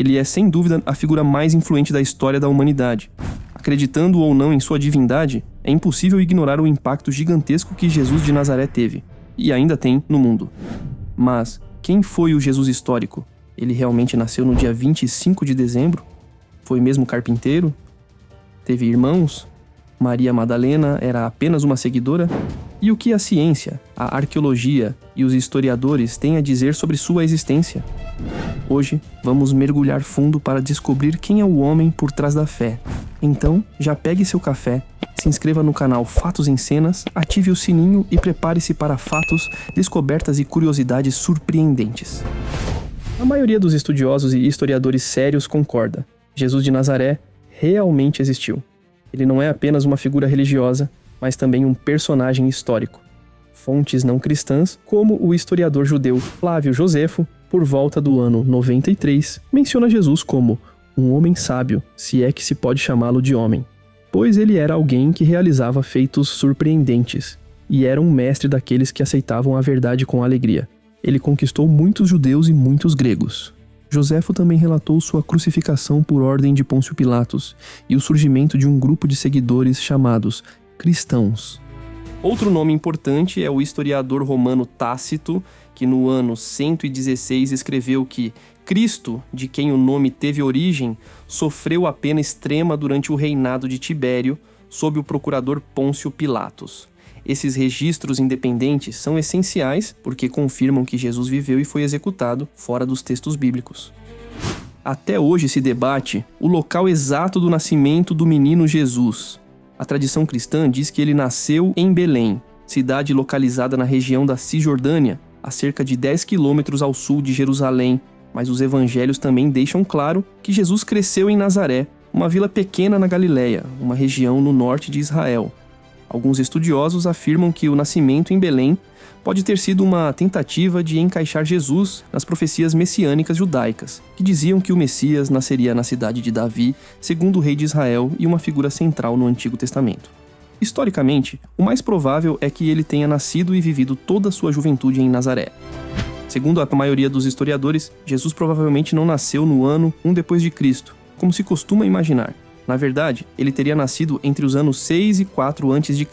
Ele é, sem dúvida, a figura mais influente da história da humanidade. Acreditando ou não em sua divindade, é impossível ignorar o impacto gigantesco que Jesus de Nazaré teve, e ainda tem, no mundo. Mas, quem foi o Jesus histórico? Ele realmente nasceu no dia 25 de dezembro? Foi mesmo carpinteiro? Teve irmãos? Maria Madalena era apenas uma seguidora? E o que a ciência, a arqueologia e os historiadores têm a dizer sobre sua existência? Hoje, vamos mergulhar fundo para descobrir quem é o homem por trás da fé. Então, já pegue seu café, se inscreva no canal Fatos em Cenas, ative o sininho e prepare-se para fatos, descobertas e curiosidades surpreendentes. A maioria dos estudiosos e historiadores sérios concorda. Jesus de Nazaré realmente existiu. Ele não é apenas uma figura religiosa, mas também um personagem histórico. Fontes não cristãs, como o historiador judeu Flávio Josefo, por volta do ano 93, menciona Jesus como um homem sábio, se é que se pode chamá-lo de homem, pois ele era alguém que realizava feitos surpreendentes e era um mestre daqueles que aceitavam a verdade com alegria. Ele conquistou muitos judeus e muitos gregos. Josefo também relatou sua crucificação por ordem de Pôncio Pilatos e o surgimento de um grupo de seguidores chamados cristãos. Outro nome importante é o historiador romano Tácito, que no ano 116 escreveu que Cristo, de quem o nome teve origem, sofreu a pena extrema durante o reinado de Tibério, sob o procurador Pôncio Pilatos. Esses registros independentes são essenciais porque confirmam que Jesus viveu e foi executado fora dos textos bíblicos. Até hoje se debate o local exato do nascimento do menino Jesus. A tradição cristã diz que ele nasceu em Belém, cidade localizada na região da Cisjordânia, a cerca de 10 quilômetros ao sul de Jerusalém, mas os evangelhos também deixam claro que Jesus cresceu em Nazaré, uma vila pequena na Galileia, uma região no norte de Israel. Alguns estudiosos afirmam que o nascimento em Belém pode ter sido uma tentativa de encaixar Jesus nas profecias messiânicas judaicas, que diziam que o Messias nasceria na cidade de Davi, segundo o rei de Israel e uma figura central no Antigo Testamento. Historicamente, o mais provável é que ele tenha nascido e vivido toda a sua juventude em Nazaré. Segundo a maioria dos historiadores, Jesus provavelmente não nasceu no ano 1 depois de Cristo, como se costuma imaginar. Na verdade, ele teria nascido entre os anos 6 e 4 a.C.,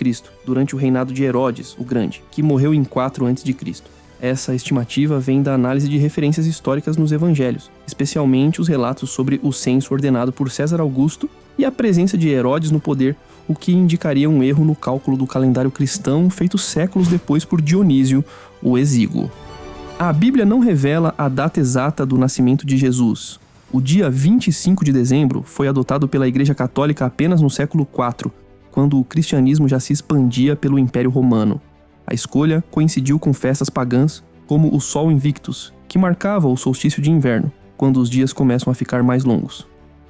durante o reinado de Herodes, o Grande, que morreu em 4 a.C. Essa estimativa vem da análise de referências históricas nos evangelhos, especialmente os relatos sobre o censo ordenado por César Augusto e a presença de Herodes no poder, o que indicaria um erro no cálculo do calendário cristão feito séculos depois por Dionísio, o Exíguo. A Bíblia não revela a data exata do nascimento de Jesus. O dia 25 de dezembro foi adotado pela Igreja Católica apenas no século IV, quando o cristianismo já se expandia pelo Império Romano. A escolha coincidiu com festas pagãs, como o Sol Invictus, que marcava o solstício de inverno, quando os dias começam a ficar mais longos.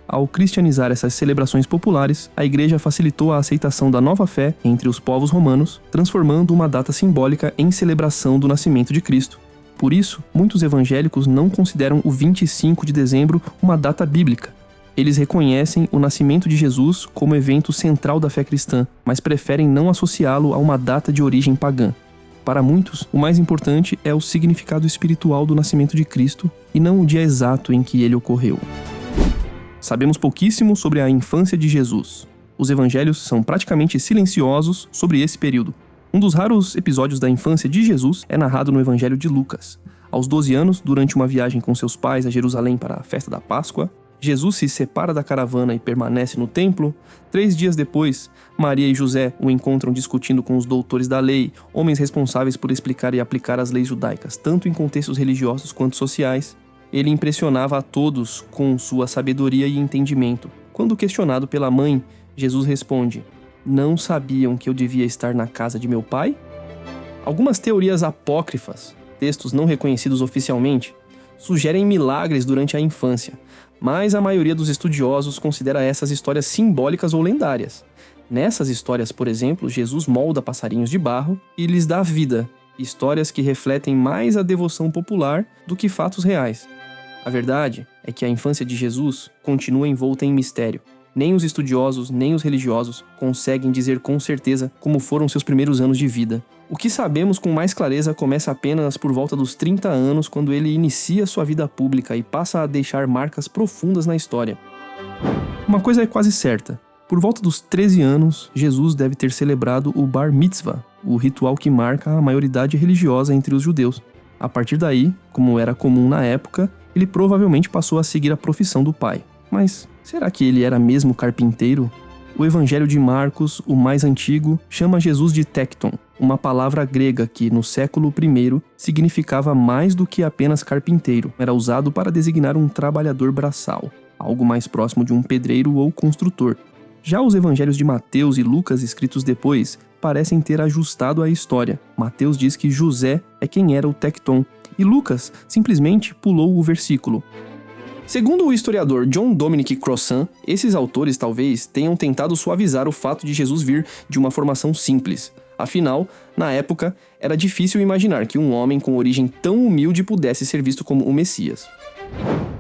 Ao cristianizar essas celebrações populares, a Igreja facilitou a aceitação da nova fé entre os povos romanos, transformando uma data simbólica em celebração do nascimento de Cristo. Por isso, muitos evangélicos não consideram o 25 de dezembro uma data bíblica. Eles reconhecem o nascimento de Jesus como evento central da fé cristã, mas preferem não associá-lo a uma data de origem pagã. Para muitos, o mais importante é o significado espiritual do nascimento de Cristo e não o dia exato em que ele ocorreu. Sabemos pouquíssimo sobre a infância de Jesus. Os evangelhos são praticamente silenciosos sobre esse período. Um dos raros episódios da infância de Jesus é narrado no Evangelho de Lucas. Aos 12 anos, durante uma viagem com seus pais a Jerusalém para a festa da Páscoa, Jesus se separa da caravana e permanece no templo. 3 dias depois, Maria e José o encontram discutindo com os doutores da lei, homens responsáveis por explicar e aplicar as leis judaicas, tanto em contextos religiosos quanto sociais. Ele impressionava a todos com sua sabedoria e entendimento. Quando questionado pela mãe, Jesus responde: "Não sabiam que eu devia estar na casa de meu pai?" Algumas teorias apócrifas, textos não reconhecidos oficialmente, sugerem milagres durante a infância, mas a maioria dos estudiosos considera essas histórias simbólicas ou lendárias. Nessas histórias, por exemplo, Jesus molda passarinhos de barro e lhes dá vida, histórias que refletem mais a devoção popular do que fatos reais. A verdade é que a infância de Jesus continua envolta em mistério. Nem os estudiosos, nem os religiosos conseguem dizer com certeza como foram seus primeiros anos de vida. O que sabemos com mais clareza começa apenas por volta dos 30 anos, quando ele inicia sua vida pública e passa a deixar marcas profundas na história. Uma coisa é quase certa: por volta dos 13 anos, Jesus deve ter celebrado o Bar Mitzvah, o ritual que marca a maioridade religiosa entre os judeus. A partir daí, como era comum na época, ele provavelmente passou a seguir a profissão do pai. Mas será que ele era mesmo carpinteiro? O Evangelho de Marcos, o mais antigo, chama Jesus de tecton, uma palavra grega que, no século I, significava mais do que apenas carpinteiro. Era usado para designar um trabalhador braçal, algo mais próximo de um pedreiro ou construtor. Já os evangelhos de Mateus e Lucas, escritos depois, parecem ter ajustado a história. Mateus diz que José é quem era o tecton, e Lucas simplesmente pulou o versículo. Segundo o historiador John Dominic Crossan, esses autores talvez tenham tentado suavizar o fato de Jesus vir de uma formação simples. Afinal, na época, era difícil imaginar que um homem com origem tão humilde pudesse ser visto como o Messias.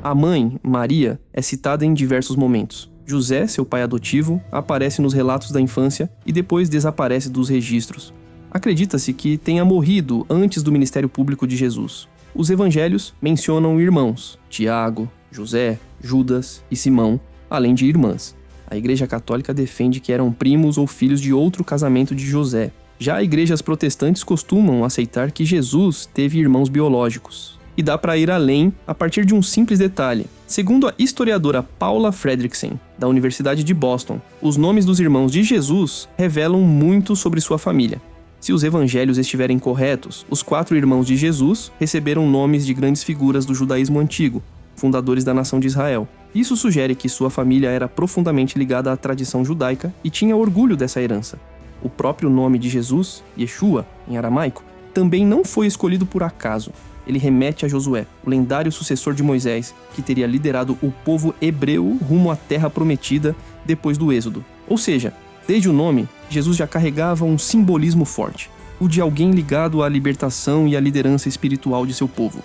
A mãe, Maria, é citada em diversos momentos. José, seu pai adotivo, aparece nos relatos da infância e depois desaparece dos registros. Acredita-se que tenha morrido antes do ministério público de Jesus. Os evangelhos mencionam irmãos, Tiago, José, Judas e Simão, além de irmãs. A Igreja Católica defende que eram primos ou filhos de outro casamento de José. Já igrejas protestantes costumam aceitar que Jesus teve irmãos biológicos. E dá para ir além a partir de um simples detalhe. Segundo a historiadora Paula Fredriksen, da Universidade de Boston, os nomes dos irmãos de Jesus revelam muito sobre sua família. Se os evangelhos estiverem corretos, os 4 irmãos de Jesus receberam nomes de grandes figuras do judaísmo antigo, fundadores da nação de Israel. Isso sugere que sua família era profundamente ligada à tradição judaica e tinha orgulho dessa herança. O próprio nome de Jesus, Yeshua, em aramaico, também não foi escolhido por acaso. Ele remete a Josué, o lendário sucessor de Moisés, que teria liderado o povo hebreu rumo à terra prometida depois do Êxodo. Ou seja, desde o nome, Jesus já carregava um simbolismo forte, o de alguém ligado à libertação e à liderança espiritual de seu povo.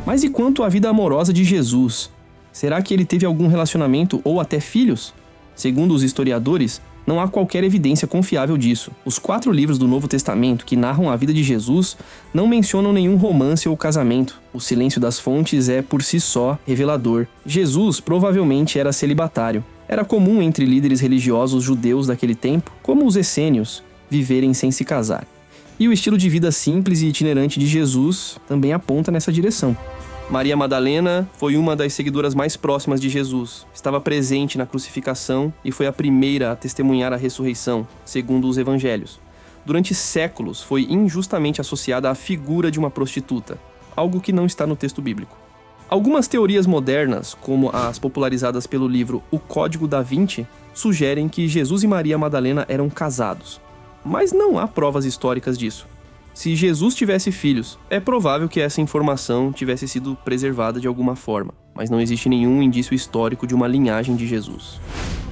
Mas e quanto à vida amorosa de Jesus? Será que ele teve algum relacionamento ou até filhos? Segundo os historiadores, não há qualquer evidência confiável disso. Os 4 livros do Novo Testamento que narram a vida de Jesus não mencionam nenhum romance ou casamento. O silêncio das fontes é, por si só, revelador. Jesus provavelmente era celibatário. Era comum entre líderes religiosos judeus daquele tempo, como os essênios, viverem sem se casar. E o estilo de vida simples e itinerante de Jesus também aponta nessa direção. Maria Madalena foi uma das seguidoras mais próximas de Jesus. Estava presente na crucificação e foi a primeira a testemunhar a ressurreição, segundo os evangelhos. Durante séculos, foi injustamente associada à figura de uma prostituta, algo que não está no texto bíblico. Algumas teorias modernas, como as popularizadas pelo livro O Código da Vinci, sugerem que Jesus e Maria Madalena eram casados. Mas não há provas históricas disso. Se Jesus tivesse filhos, é provável que essa informação tivesse sido preservada de alguma forma, mas não existe nenhum indício histórico de uma linhagem de Jesus.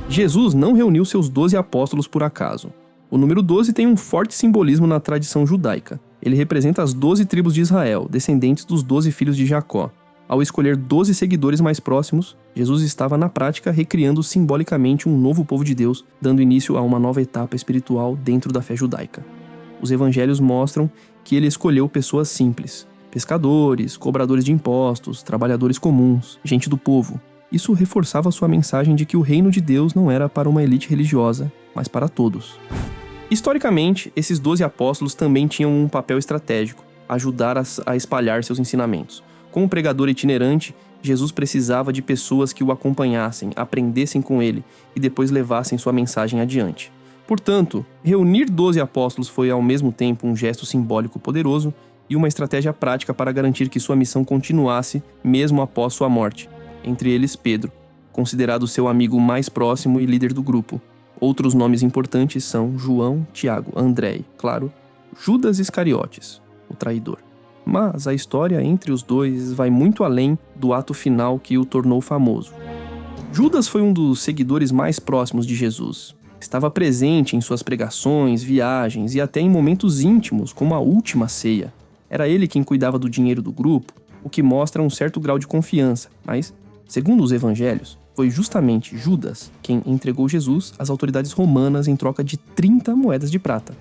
Jesus não reuniu seus 12 apóstolos por acaso. O número 12 tem um forte simbolismo na tradição judaica. Ele representa as 12 tribos de Israel, descendentes dos 12 filhos de Jacó. Ao escolher 12 seguidores mais próximos, Jesus estava na prática recriando simbolicamente um novo povo de Deus, dando início a uma nova etapa espiritual dentro da fé judaica. Os evangelhos mostram que ele escolheu pessoas simples, pescadores, cobradores de impostos, trabalhadores comuns, gente do povo. Isso reforçava sua mensagem de que o reino de Deus não era para uma elite religiosa, mas para todos. Historicamente, esses 12 apóstolos também tinham um papel estratégico, ajudar a espalhar seus ensinamentos. Como pregador itinerante, Jesus precisava de pessoas que o acompanhassem, aprendessem com ele e depois levassem sua mensagem adiante. Portanto, reunir 12 apóstolos foi ao mesmo tempo um gesto simbólico poderoso e uma estratégia prática para garantir que sua missão continuasse mesmo após sua morte. Entre eles, Pedro, considerado seu amigo mais próximo e líder do grupo. Outros nomes importantes são João, Tiago, André e, claro, Judas Iscariotes, o traidor. Mas a história entre os dois vai muito além do ato final que o tornou famoso. Judas foi um dos seguidores mais próximos de Jesus. Estava presente em suas pregações, viagens e até em momentos íntimos, como a última ceia. Era ele quem cuidava do dinheiro do grupo, o que mostra um certo grau de confiança, mas, segundo os evangelhos, foi justamente Judas quem entregou Jesus às autoridades romanas em troca de 30 moedas de prata.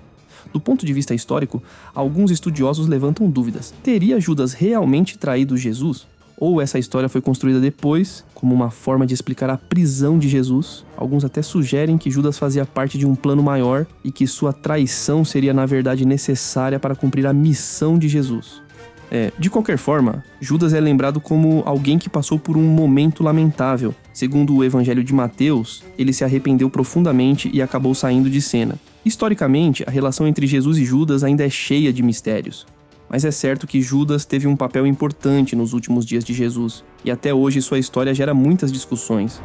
Do ponto de vista histórico, alguns estudiosos levantam dúvidas. Teria Judas realmente traído Jesus? Ou essa história foi construída depois, como uma forma de explicar a prisão de Jesus? Alguns até sugerem que Judas fazia parte de um plano maior e que sua traição seria na verdade necessária para cumprir a missão de Jesus. De qualquer forma, Judas é lembrado como alguém que passou por um momento lamentável. Segundo o Evangelho de Mateus, ele se arrependeu profundamente e acabou saindo de cena. Historicamente, a relação entre Jesus e Judas ainda é cheia de mistérios. Mas é certo que Judas teve um papel importante nos últimos dias de Jesus, e até hoje sua história gera muitas discussões.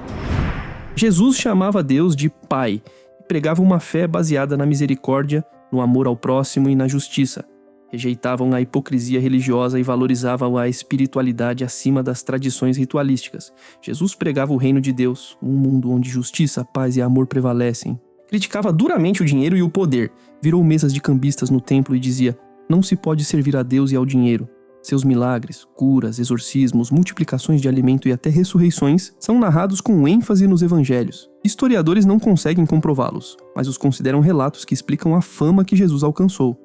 Jesus chamava Deus de Pai e pregava uma fé baseada na misericórdia, no amor ao próximo e na justiça. Rejeitavam a hipocrisia religiosa e valorizavam a espiritualidade acima das tradições ritualísticas. Jesus pregava o reino de Deus, um mundo onde justiça, paz e amor prevalecem. Criticava duramente o dinheiro e o poder, virou mesas de cambistas no templo e dizia: não se pode servir a Deus e ao dinheiro. Seus milagres, curas, exorcismos, multiplicações de alimento e até ressurreições são narrados com ênfase nos evangelhos. Historiadores não conseguem comprová-los, mas os consideram relatos que explicam a fama que Jesus alcançou.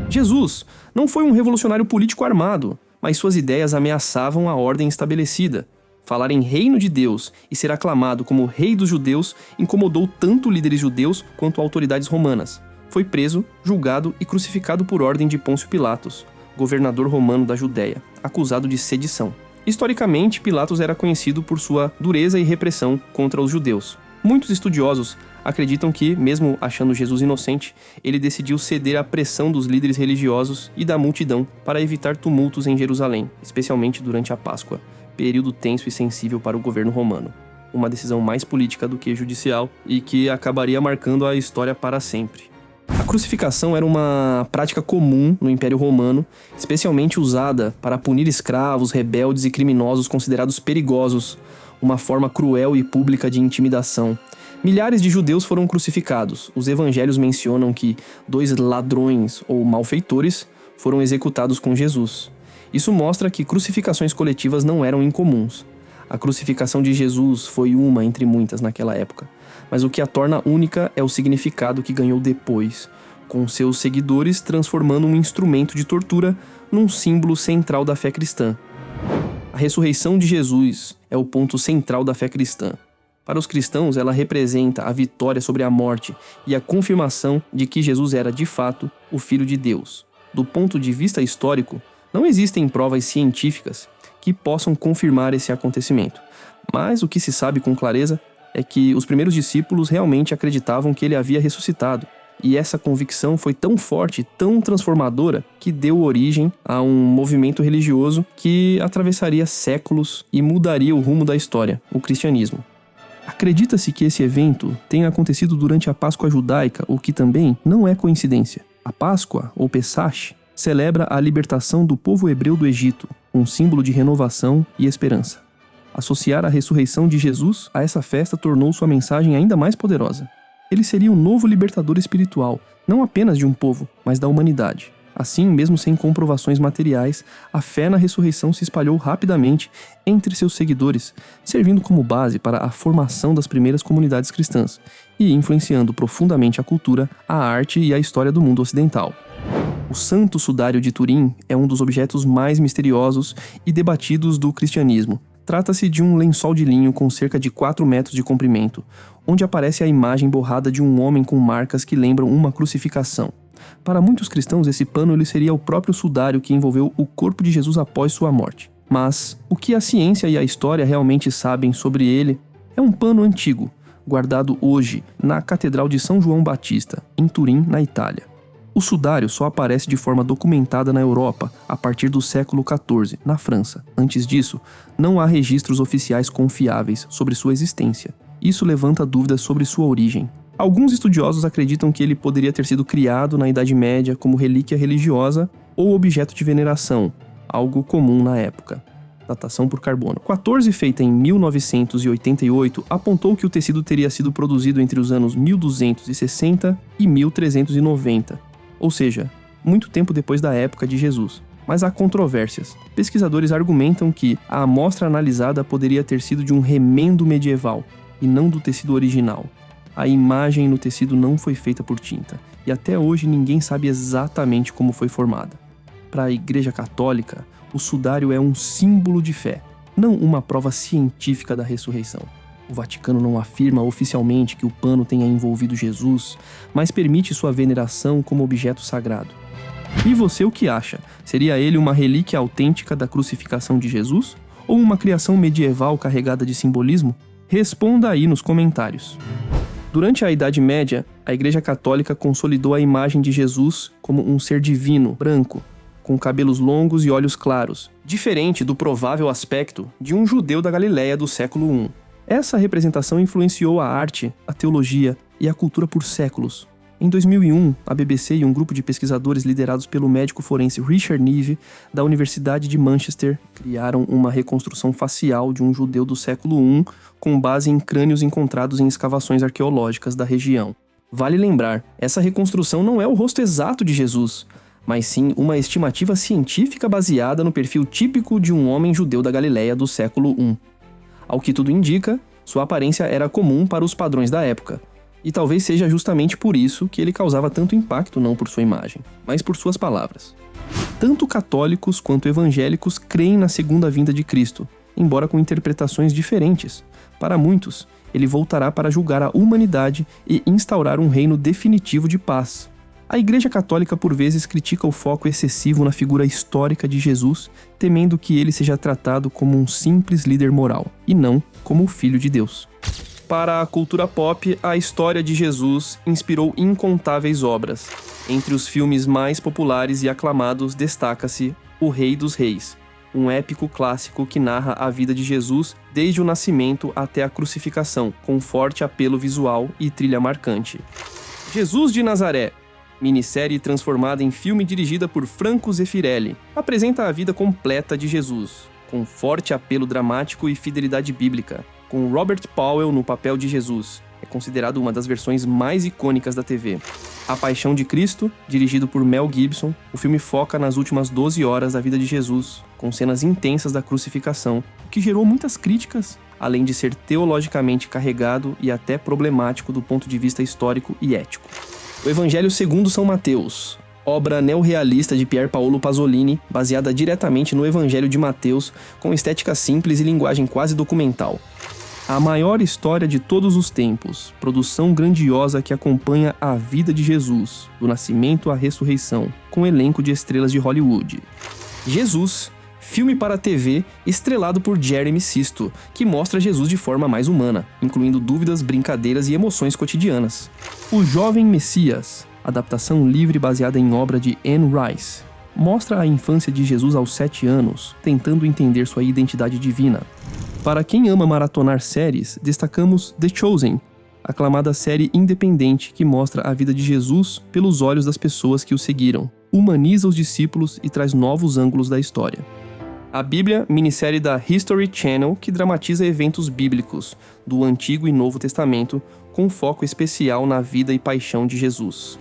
Jesus não foi um revolucionário político armado, mas suas ideias ameaçavam a ordem estabelecida. Falar em reino de Deus e ser aclamado como rei dos judeus incomodou tanto líderes judeus quanto autoridades romanas. Foi preso, julgado e crucificado por ordem de Pôncio Pilatos, governador romano da Judéia, acusado de sedição. Historicamente, Pilatos era conhecido por sua dureza e repressão contra os judeus. Muitos estudiosos acreditam que, mesmo achando Jesus inocente, ele decidiu ceder à pressão dos líderes religiosos e da multidão para evitar tumultos em Jerusalém, especialmente durante a Páscoa, período tenso e sensível para o governo romano. Uma decisão mais política do que judicial e que acabaria marcando a história para sempre. A crucificação era uma prática comum no Império Romano, especialmente usada para punir escravos, rebeldes e criminosos considerados perigosos, uma forma cruel e pública de intimidação. Milhares de judeus foram crucificados. Os evangelhos mencionam que 2 ladrões ou malfeitores foram executados com Jesus. Isso mostra que crucificações coletivas não eram incomuns. A crucificação de Jesus foi uma entre muitas naquela época, mas o que a torna única é o significado que ganhou depois, com seus seguidores transformando um instrumento de tortura num símbolo central da fé cristã. A ressurreição de Jesus é o ponto central da fé cristã. Para os cristãos, ela representa a vitória sobre a morte e a confirmação de que Jesus era, de fato, o Filho de Deus. Do ponto de vista histórico, não existem provas científicas que possam confirmar esse acontecimento. Mas o que se sabe com clareza é que os primeiros discípulos realmente acreditavam que ele havia ressuscitado. E essa convicção foi tão forte, tão transformadora, que deu origem a um movimento religioso que atravessaria séculos e mudaria o rumo da história, o cristianismo. Acredita-se que esse evento tenha acontecido durante a Páscoa judaica, o que também não é coincidência. A Páscoa, ou Pesach, celebra a libertação do povo hebreu do Egito, um símbolo de renovação e esperança. Associar a ressurreição de Jesus a essa festa tornou sua mensagem ainda mais poderosa. Ele seria o novo libertador espiritual, não apenas de um povo, mas da humanidade. Assim, mesmo sem comprovações materiais, a fé na ressurreição se espalhou rapidamente entre seus seguidores, servindo como base para a formação das primeiras comunidades cristãs e influenciando profundamente a cultura, a arte e a história do mundo ocidental. O Santo Sudário de Turim é um dos objetos mais misteriosos e debatidos do cristianismo. Trata-se de um lençol de linho com cerca de 4 metros de comprimento, onde aparece a imagem borrada de um homem com marcas que lembram uma crucificação. Para muitos cristãos, esse pano ele seria o próprio sudário que envolveu o corpo de Jesus após sua morte. Mas o que a ciência e a história realmente sabem sobre ele é um pano antigo, guardado hoje na Catedral de São João Batista, em Turim, na Itália. O sudário só aparece de forma documentada na Europa a partir do século XIV, na França. Antes disso, não há registros oficiais confiáveis sobre sua existência. Isso levanta dúvidas sobre sua origem. Alguns estudiosos acreditam que ele poderia ter sido criado na Idade Média como relíquia religiosa ou objeto de veneração, algo comum na época. Datação por carbono. 14, feita em 1988, apontou que o tecido teria sido produzido entre os anos 1260 e 1390, ou seja, muito tempo depois da época de Jesus. Mas há controvérsias. Pesquisadores argumentam que a amostra analisada poderia ter sido de um remendo medieval, e não do tecido original. A imagem no tecido não foi feita por tinta, e até hoje ninguém sabe exatamente como foi formada. Para a Igreja Católica, o sudário é um símbolo de fé, não uma prova científica da ressurreição. O Vaticano não afirma oficialmente que o pano tenha envolvido Jesus, mas permite sua veneração como objeto sagrado. E você o que acha? Seria ele uma relíquia autêntica da crucificação de Jesus? Ou uma criação medieval carregada de simbolismo? Responda aí nos comentários. Durante a Idade Média, a Igreja Católica consolidou a imagem de Jesus como um ser divino, branco, com cabelos longos e olhos claros, diferente do provável aspecto de um judeu da Galileia do século I. Essa representação influenciou a arte, a teologia e a cultura por séculos. Em 2001, a BBC e um grupo de pesquisadores liderados pelo médico forense Richard Neve, da Universidade de Manchester, criaram uma reconstrução facial de um judeu do século I com base em crânios encontrados em escavações arqueológicas da região. Vale lembrar, essa reconstrução não é o rosto exato de Jesus, mas sim uma estimativa científica baseada no perfil típico de um homem judeu da Galileia do século I. Ao que tudo indica, sua aparência era comum para os padrões da época. E talvez seja justamente por isso que ele causava tanto impacto não por sua imagem, mas por suas palavras. Tanto católicos quanto evangélicos creem na segunda vinda de Cristo, embora com interpretações diferentes. Para muitos, ele voltará para julgar a humanidade e instaurar um reino definitivo de paz. A Igreja Católica por vezes critica o foco excessivo na figura histórica de Jesus, temendo que ele seja tratado como um simples líder moral, e não como o Filho de Deus. Para a cultura pop, a história de Jesus inspirou incontáveis obras. Entre os filmes mais populares e aclamados destaca-se O Rei dos Reis, um épico clássico que narra a vida de Jesus desde o nascimento até a crucificação, com forte apelo visual e trilha marcante. Jesus de Nazaré, minissérie transformada em filme dirigida por Franco Zeffirelli, apresenta a vida completa de Jesus, com forte apelo dramático e fidelidade bíblica. Com Robert Powell no papel de Jesus, é considerado uma das versões mais icônicas da TV. A Paixão de Cristo, dirigido por Mel Gibson, o filme foca nas últimas 12 horas da vida de Jesus, com cenas intensas da crucificação, o que gerou muitas críticas, além de ser teologicamente carregado e até problemático do ponto de vista histórico e ético. O Evangelho segundo São Mateus, obra neorrealista de Pier Paolo Pasolini, baseada diretamente no Evangelho de Mateus, com estética simples e linguagem quase documental. A maior história de todos os tempos, produção grandiosa que acompanha a vida de Jesus, do nascimento à ressurreição, com elenco de estrelas de Hollywood. Jesus, filme para a TV estrelado por Jeremy Sisto, que mostra Jesus de forma mais humana, incluindo dúvidas, brincadeiras e emoções cotidianas. O Jovem Messias, adaptação livre baseada em obra de Anne Rice, mostra a infância de Jesus aos 7 anos, tentando entender sua identidade divina. Para quem ama maratonar séries, destacamos The Chosen, aclamada série independente que mostra a vida de Jesus pelos olhos das pessoas que o seguiram, humaniza os discípulos e traz novos ângulos da história. A Bíblia, minissérie da History Channel que dramatiza eventos bíblicos do Antigo e Novo Testamento, com foco especial na vida e paixão de Jesus.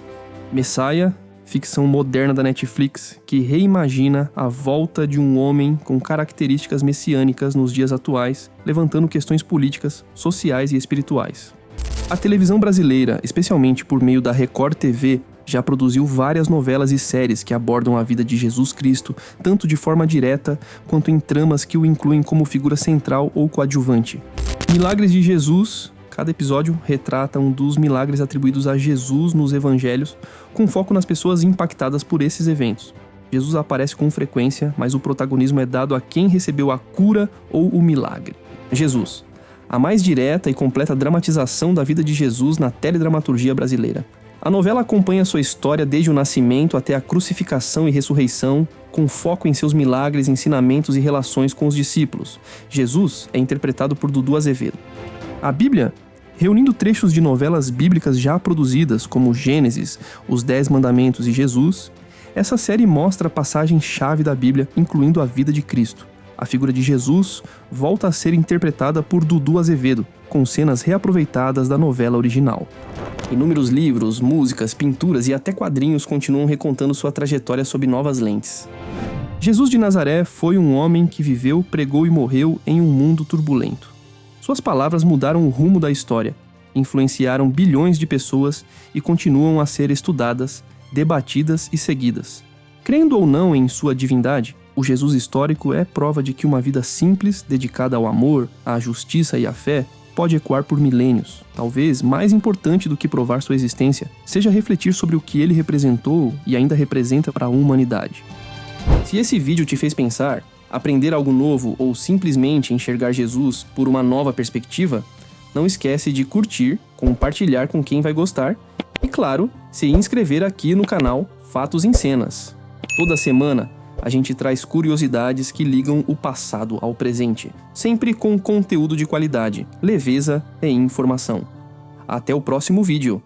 Messiah, ficção moderna da Netflix, que reimagina a volta de um homem com características messiânicas nos dias atuais, levantando questões políticas, sociais e espirituais. A televisão brasileira, especialmente por meio da Record TV, já produziu várias novelas e séries que abordam a vida de Jesus Cristo, tanto de forma direta, quanto em tramas que o incluem como figura central ou coadjuvante. Milagres de Jesus. Cada episódio retrata um dos milagres atribuídos a Jesus nos evangelhos, com foco nas pessoas impactadas por esses eventos. Jesus aparece com frequência, mas o protagonismo é dado a quem recebeu a cura ou o milagre. Jesus, a mais direta e completa dramatização da vida de Jesus na teledramaturgia brasileira. A novela acompanha sua história desde o nascimento até a crucificação e ressurreição, com foco em seus milagres, ensinamentos e relações com os discípulos. Jesus é interpretado por Dudu Azevedo. A Bíblia, reunindo trechos de novelas bíblicas já produzidas, como Gênesis, Os 10 Mandamentos e Jesus, essa série mostra a passagem-chave da Bíblia, incluindo a vida de Cristo. A figura de Jesus volta a ser interpretada por Dudu Azevedo, com cenas reaproveitadas da novela original. Inúmeros livros, músicas, pinturas e até quadrinhos continuam recontando sua trajetória sob novas lentes. Jesus de Nazaré foi um homem que viveu, pregou e morreu em um mundo turbulento. Suas palavras mudaram o rumo da história, influenciaram bilhões de pessoas e continuam a ser estudadas, debatidas e seguidas. Crendo ou não em sua divindade, o Jesus histórico é prova de que uma vida simples, dedicada ao amor, à justiça e à fé, pode ecoar por milênios. Talvez mais importante do que provar sua existência seja refletir sobre o que ele representou e ainda representa para a humanidade. Se esse vídeo te fez pensar, aprender algo novo ou simplesmente enxergar Jesus por uma nova perspectiva, não esquece de curtir, compartilhar com quem vai gostar e, claro, se inscrever aqui no canal Fatos em Cenas. Toda semana a gente traz curiosidades que ligam o passado ao presente, sempre com conteúdo de qualidade, leveza e informação. Até o próximo vídeo!